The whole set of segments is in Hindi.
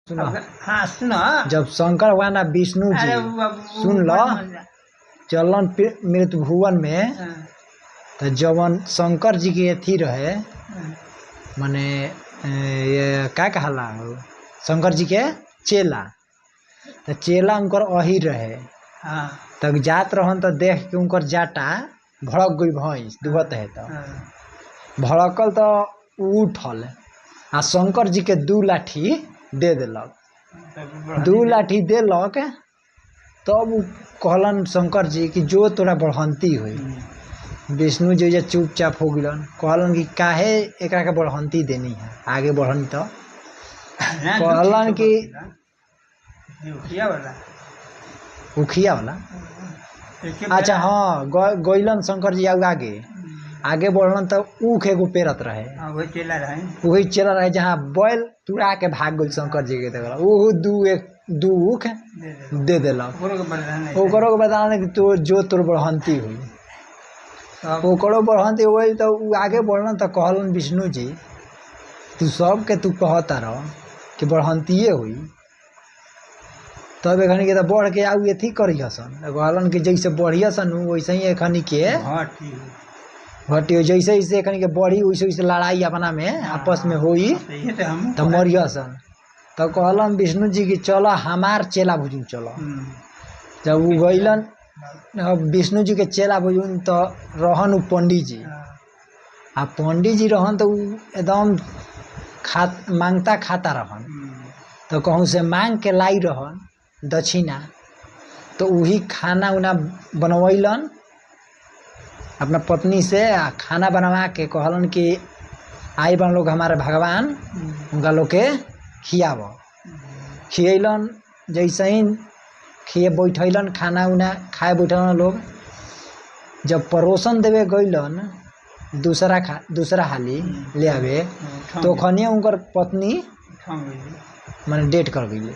सुनो। हाँ सुनो। जब शंकर भगवान आ विष्णु जी सुन लो चलन मृत्यु भुवन में तो जवन शंकर जी के अथी रहे माने ये क्या कहला हो शंकर जी के चेला तो चेला उनकर अही रहे तब जात रहन तो देख के उनकर जाटा भड़क गई भैंस दुहत है तो भड़कल तो उठल आ शंकर जी के 2 लाठी दे दिलक 2 लाठी देलक तब कहलन शंकर जी कि जो तोरा बढ़ंती हुई विष्णु जी जे चुपचाप हो गलन कहलन कि काहे एकरा के बढ़ंती देनी है आगे बढ़न तो कहलन कि उखिया वाला अच्छा हाँ गइलन शंकर जी आगे बढ़लन तो ऊख एगो पेरत रहे वही चेला रहे जहाँ बैल तुड़ा के भाग गई शंकर जी के देखल वो दू ऊख दे दिलक ओकरो के बताना कि तो जो तोर बढ़ंती हुई ओकरो बढ़ंती हुई तो आगे बढ़लन तो कहलन विष्णु जी तू सबके तू कहता रह कि बढ़ंतिए हुई तब एखनी के तो बढ़ के आउ एथी करी हसन कहलन कि जैसे बढ़िया सन वैसे ही एखनी के घटी जैसे जैसे एखनी के बढ़ी वैसे वैसे लड़ाई अपना में आपस में होई तो मरिया सन तो कहलन विष्णु जी की चलो हमार चेला भुजुन चलो जब वो गइलन विष्णु जी के चेला भुजुन तो रहन उ पंडित जी आ पंडित जी रहन तो एकदम मांगता खाता रहन तो कहूँ से मांग के लाई रहन दक्षिणा तो वही खाना उना बनवैलन अपना पत्नी से खाना बनवा के कहलन कि आई बन लोग हमारे भगवान उनका लोग के खियलन जैसे ही खिए बैठलन खाना उना खाए बैठलन लोग जब परोसन देवे गइलन दूसरा हाली ले आवे तो खनिया उनकर पत्नी माने डेट कर गई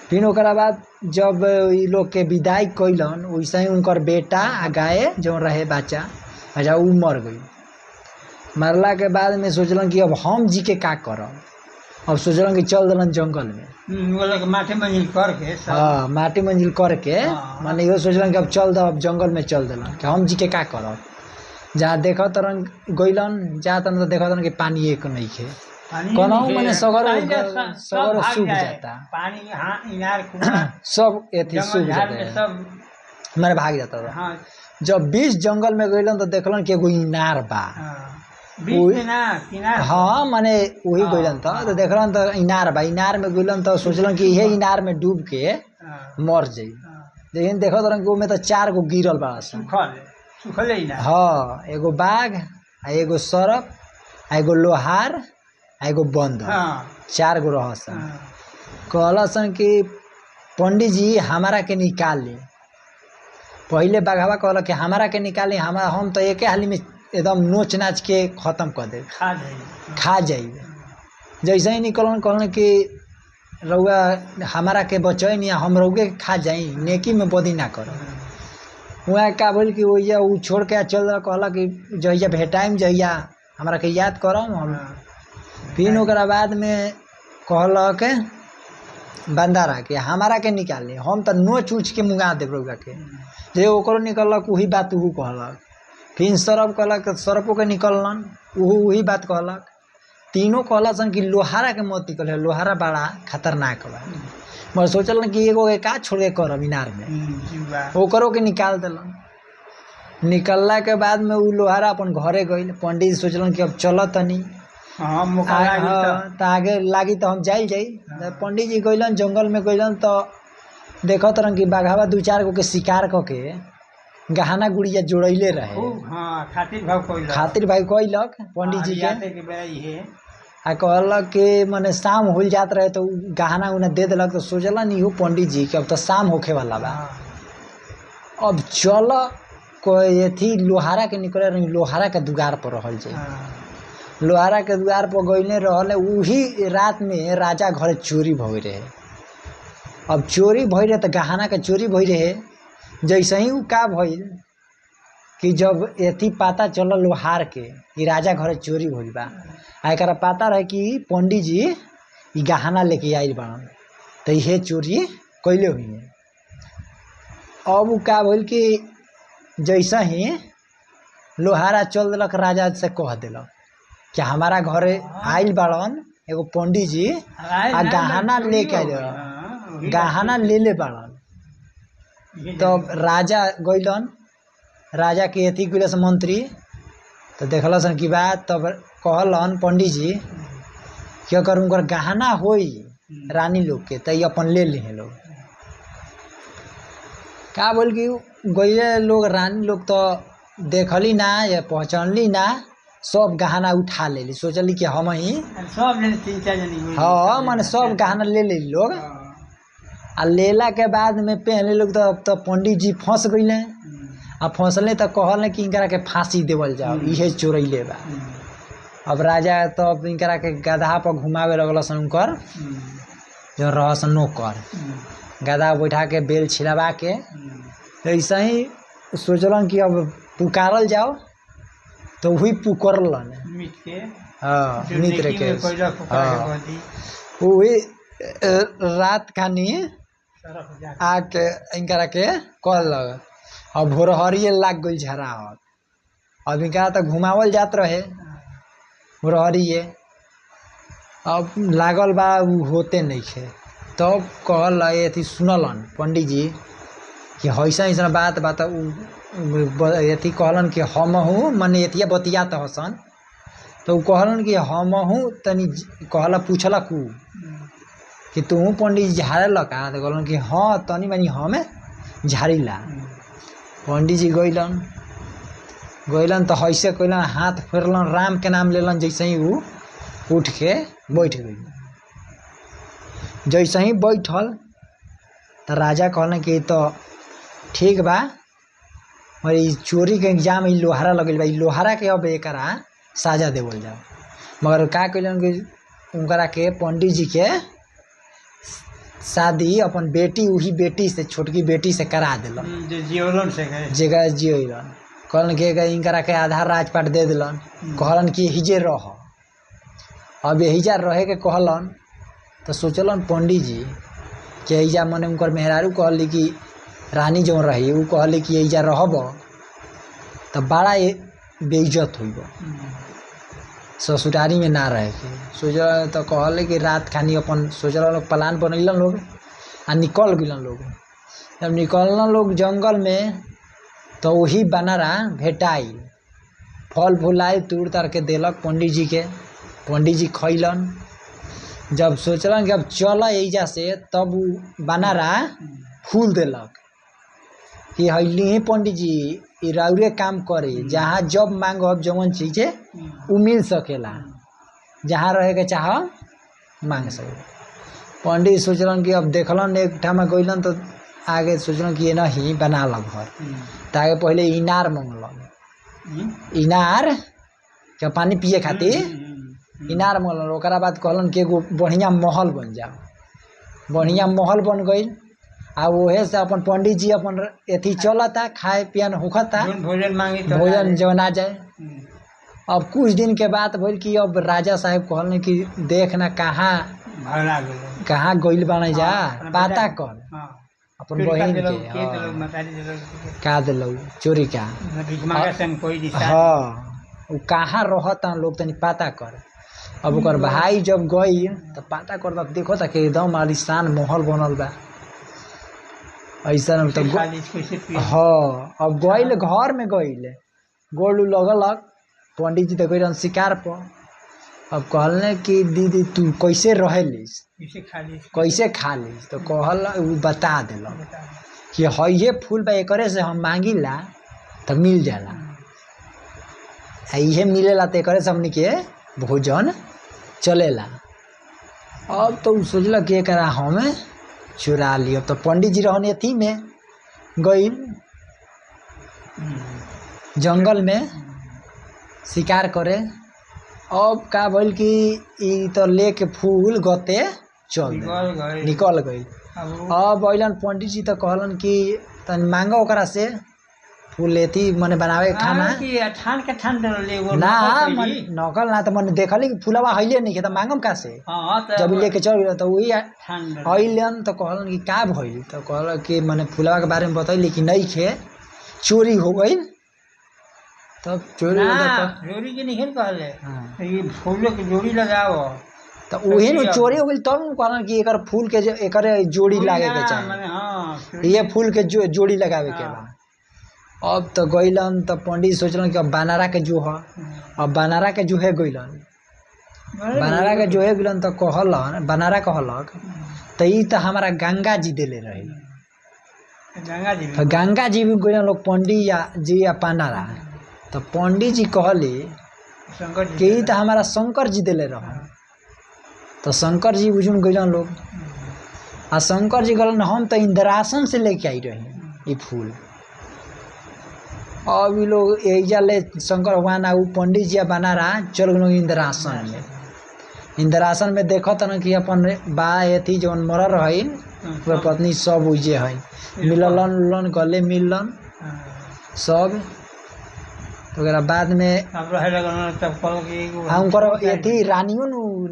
फिर ओकरा बाद जब ई लोग के विदाई कैलन वैसे ही उनकर बेटा आ गाय जो रहे बच्चा अच्छा उ मर गई मरला के बाद में सोचलन कि अब हम जी के का करब अब सोचलन कि चल दिलन जंगल में माटी मंजिल करके हाँ माटी मंजिल करके माने इहो सोचलन कि अब चल दो अब जंगल में चल दिलन कि हम जी के का करब जहाँ देखो तरन गइलन जहाँ तन तो देखो तरन कि पानी एक नहीं खे कौन मैंने सगर सूख जाता पानी हाँ इनार सब एथी सूख जाता सब मेरे भाग जाता था हाँ जब 20 जंगल में गइलन तो देखलन कि एगो इनार बा हाँ माने वही गइलन तो देखलन तो इनार बा इनार में गइलन तो सोचलन कि यही इनार में डूब के मर जाई लेकिन देखो तरन कि में तो 4 गो गिरल बा हाँ एगो बाघ आ एगो सरप आ एगो लोहार एगो बंदर 4 गो रहसन कहलसन कि पंडित जी हमारा के निकाल ली पहले बाघावा कहल कि हमारा के निकाली हम तो एक हाली में एकदम नोच नाच के खत्म कर दे खा जाइए जैसे ही निकलन कहलन कि रउआ हमारा के बचाई नहीं हम रउए खा जाई नेकी में बदी ना कर वहाँ का बोल कि वही उ छोड़ के चल रहा कहला कि जहिया भेटाइम जहिया हमारा के याद करम हम फिर ओकरा बाद में कहलक बंदारा के हमारा के निकाली हम तो नोच उच के मुँगा देव रउआ के जे ओकरो निकलक वही बात उ कहलक फिर सरप कहलक सरपो के निकलन वही बात कहलक तीनों कहलन कि लोहारा के मत निकल लोहारा बड़ा खतरनाक बा मगर सोचलन कि एगो के का छोड़ के करब इनार में ओकरो के निकाल दिलन निकलला के बाद में उ लोहारा अपन घरे गइल पंडित सोचलन कि अब चल तनी तो आगे लागी तो हम जाई पंडित जी गइलन जंगल में गइलन तो देखो तरन कि बाघावा 2-4 गो के शिकार करके गहना गुड़िया जोड़ैले रहे खातिर भाई कहलक पंडित जी के आ कहलक कि मने शाम हो जात रहे तो गहना उन्हें दे दिलक तो सोचलन इहो पंडित जी कि अब तो शाम होखे वाला बा अब चल कोई अथी लोहारा के निकले रही लोहारा के दुआर पर रहल जाए लोहारा के दुआर पर गइले रहल वही रात में राजा घर चोरी भई रहे अब चोरी भई रहे तो गहना के चोरी भई रहे जैसे ही का भइल कि जब एथी पता चलल लोहार के कि राजा घर चोरी भइल बा आ एकरा पता रहे कि पंडित जी ई गहना लेके आइल बाड़न तो इहे चोरी कैले हुई है। अब उ का भइल कि जैसा ही लोहारा चल दिलक राजा से कह दिलक कि हमारा घरे आइल बाड़न एगो पंडित जी आ गहना लेके आइल गहना ले बाड़न। तब राजा गइलन राजा के अथी गइलस मंत्री तो देखलसन की बात तब कहलन पंडित जी कि अगर उनकर गहना होई रानी लोग के तो अपन ले ली लोग। का बोल कि गइले लोग रानी लोग तो देखली ना या पहचानली ना सब गहना उठा लेली सोचली कि हम ही सब जन 3-4 जन हाँ माने सब गहना ले लेली लोग आ लेला के बाद में पहले लोग तो पंडित जी फंस गइले आ फंसले तो कहल कि इनकरा के फांसी देवल जाओ इहे चोरैले बा। अब राजा तब इनकरा के गधा पर घुमावे लगलसन उनकर जो रहसन नौकर गधा बैठा के बेल छिलवा के ऐसा ही सोचलन कि अब पुकारल जाओ तो वही पुकारलन हाँ मित्र के हाँ वही रात खानी आके इनकरा के कहलक अब भोरहरिए लाग गई झराहट। अब इनकरा तो घुमावल जात रहे भोरहरिए अब लागल बा उ होते नहीं खे तब कहल अथी सुनलन पंडित जी कि ऐसा ऐसा बात बात अथी कहलन कि हमहू मने एथिया बतिया तो हसन तो कहलन कि हमहू तनी कहला पूछलक उ कि तू पंडित जी झाड़ल का तो कहलन कि हाँ तनी मनी हमें झाड़ीला। पंडित जी गइलन तो ऐसे कैलन हाथ फेरलन राम के नाम लेलन जैसे ही उ उठ के बैठ गई। जैसे ही बैठल तो राजा कहलन कि तो ठीक बा और ई चोरी के इल्जाम ई लोहारा लगल बा ई लोहारा के अब एकरा साजा देवल जाओ। मगर का कैलन कि उनकरा के पंडित जी के शादी अपन बेटी वही बेटी से छोटकी बेटी से करा दिलन जगह जियलन कहलन कि इनकरा के आधा राजपाट दे दिलन कहलन कि हिजे रह। अब यहीजा रहे के कहलन तो सोचलन पंडित जी कि यहीजा मने उनकर मेहरारू कहली कि रानी जो रही उ कहली कि यहीजा रहब तो बड़ा बेइज्जत होइब ससुरारी में ना रहे के सोचल तो कहले कि रात खानी अपन सोचल लोग प्लान बनैलन लोग आ निकल गइलन लोग। जब निकलन लोग जंगल में तो वही बनरा भेटाई फल फूलाई तोड़ तार के देलक पंडित जी के पंडित जी खैलन। जब सोचलन कि अब चल एजा से तब उ बनरा फूल देलक कि हइली पंडित जी ई राउरे काम करे जहाँ जब मांगब जवन चीज़े उ मिल सकेला जहाँ रहे के चाह मांग सके। पंडित सोचलन कि अब देखलन एक ठाम गइलन तो आगे सोचलन कि ये नहीं बना ल घर तो आगे पहले इनार मंगलन इनार के पानी पिए खातिर इनार मंगलन ओकरा बाद कहलन कि एगो बढ़िया महल बन जाओ बढ़िया महल बन गई आ वहे से अपन पंडित जी अपन एथी चलता खाए पियन होखता भोजन मांगी तो भोजन जवन आ जाए। अब कुछ दिन के बाद भइल कि अब राजा साहब कहलन कि देख ना कहाँ गइल बाने जा पता कर अपन बहन के का दिलौ चोरी का हाँ उ कहाँ रहता लोग तनी पता कर। अब ओकर भाई जब गई तो पता कर देखो था कि एकदम आलिशान महल बनल बा ऐसा तो हाँ। अब गइल घर में गइल गोलू लगलक पंडित जी तो गइलन शिकार पर। अब कहलने कि दीदी तू कैसे रहेलिस कैसे खालिस तो कहल उ बता दिलक कि हइये फूल बा एकरे से हम मांगिला तो मिल जाला इहे मिलेला तो एकरे से हमनी के भोजन चलेला। अब तो सोचलक कि एकरा हमें चुरा लियो तो पंडित जी रहने अथी में गइल जंगल में शिकार करे। अब का भइल कि ई तो लेके फूल गते चल निकल गई। अब अइलन पंडित जी तो कहलन कि तनी मांगो ओकरा से फूल एथी मने बनावे के खाना कि ठान के ठान डरले वो ना नौकर मन कैली। नकल ना तो मन देखली कि फूलवा हइले नहीं त मांगम का से हाँ तो जब लेके चल गए तो वही ठान डरले। अइलन तो कहलन कि का भइल तो कहल कि मने फूलवा के बारे में बतैली कि नहीं खे चोरी हो गई तब चोरी हो गई ना तो जोड़ी के नहीं कहले हाँ। ये फूलों की जोड़ी लगाओ तो उहे न चोरी हो गई तब न कहलन कि एकर फूल के एकर जोड़ी लागे के चाहिए माने हाँ ये फूल के जोड़ी लगावे के हाँ। बा अब तो गइलन तो पंडित सोचलन कि अब बनारा के जो ह अब बनारा के जो है गइलन बनारा के जो है गइलन तो कहलन बनारा कहलक तो ई तो हमारा गंगा जी देले रहे गंगा जी तो गंगा जी भी गइलन लोग पंडित जी या बनारा तो पंडित जी कहले शंकर कि जी ई तो हमारा शंकर जी देले रहे तो शंकर जी बुझुन गइलन लोग आ शंकर जी कहलन हम तो इंद्रासन से लेके आई रही ये फूल अब ये लोग एजा ले शंकर भगवान आ उ पंडित जी बनारा चल गए इंद्रासन में इंद्रासन में देखत न कि अपन बा एथी जौन मरल रही वह पत्नी सब उजे है मिललन उलन गले मिलन सब तो ओकरा बाद में अब रहे लगन तब कल के उनकर एथी रानियों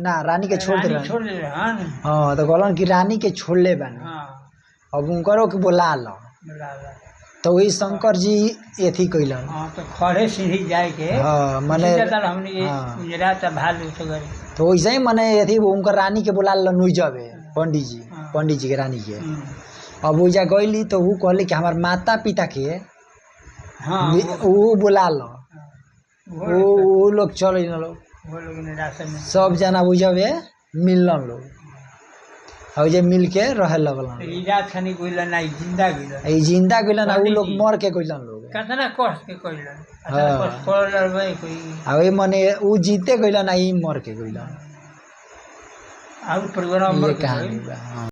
ना रानी के छोड़ दे छोड़ दे हां हाँ तो कहलन कि रानी के छोड़ले बानी हां अब उनकरो के बोला लो बराबर तो वही शंकर जी एथी कैलन हां तो खड़े सीढ़ी जाए के हाँ मने चल हमने हाँ। जरा त भालू तो गए तो वैसे ही मने एथी उनकर रानी के बोला लो नुई जावे पंडित जी के रानी के अब ओइजा गइली तो ऊ कहले कि हमार माता पिता के हां ऊ बोला लो वो लोग चल लोग वो लोग ने रास्ते में सब जना बुझावे मिलन लोग और जे मिल के रहे लगलन ई रात खनी कोइला नहीं जिंदा गइल ई जिंदा गइलन आ ऊ लोग मर के गइलन लोग कितना कष्ट के कोइला अच्छा हाँ। कष्ट कर भाई कोई आ ओइ मने ऊ जीते गइलन आ ई मर के गइलन और परिवार में ये मर कहानी गए बा हाँ।